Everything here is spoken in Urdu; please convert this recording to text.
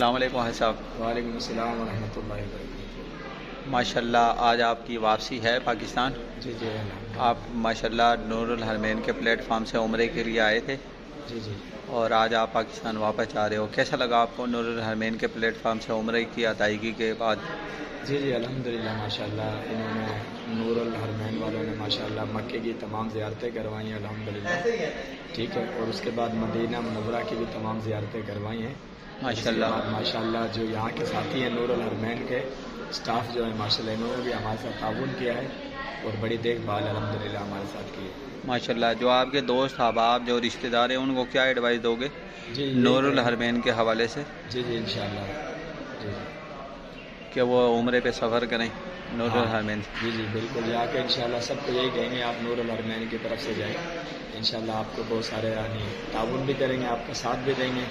السلام علیکم حاج صاحب۔ وعلیکم السلام ورحمۃ اللہ وبرکاتہ۔ ماشاءاللہ آج آپ کی واپسی ہے پاکستان۔ جی جی الحمد آپ ماشاءاللہ نور الحرمین کے پلیٹ فارم سے عمرے کے لیے آئے تھے جی جی اور آج آپ پاکستان واپس جا رہے ہو، کیسا لگا آپ کو نور الحرمین کے پلیٹ فارم سے عمرے کی ادائیگی کے بعد؟ جی جی الحمدللہ ماشاءاللہ انہوں نے نور الحرمین والوں نے ماشاءاللہ مکے کی تمام زیارتیں کروائی ہیں الحمدللہ، ٹھیک ہے، اور اس کے بعد مدینہ منورہ کی بھی تمام زیارتیں کروائی ہیں ماشاءاللہ ماشاءاللہ جو یہاں کے ساتھی ہیں نور الحرمین کے اسٹاف جو ہے ماشاءاللہ انہوں نے بھی ہمارے ساتھ تعاون کیا ہے اور بڑی دیکھ بھال الحمدللہ ہمارے ساتھ کی ہے۔ ماشاءاللہ جو آپ کے دوست احباب جو رشتہ دار ہیں ان کو کیا ایڈوائس دو گے جی نور الحرمین کے حوالے سے جی جی انشاءاللہ جی جی کہ وہ عمرے پہ سفر کریں نور ہاں الحرمین؟ جی جی بالکل، جا کے انشاءاللہ سب کو یہی کہیں گے آپ نور الحرمین کی طرف سے جائیں، انشاءاللہ آپ کو بہت سارے تعاون بھی کریں گے، آپ کا ساتھ بھی دیں گے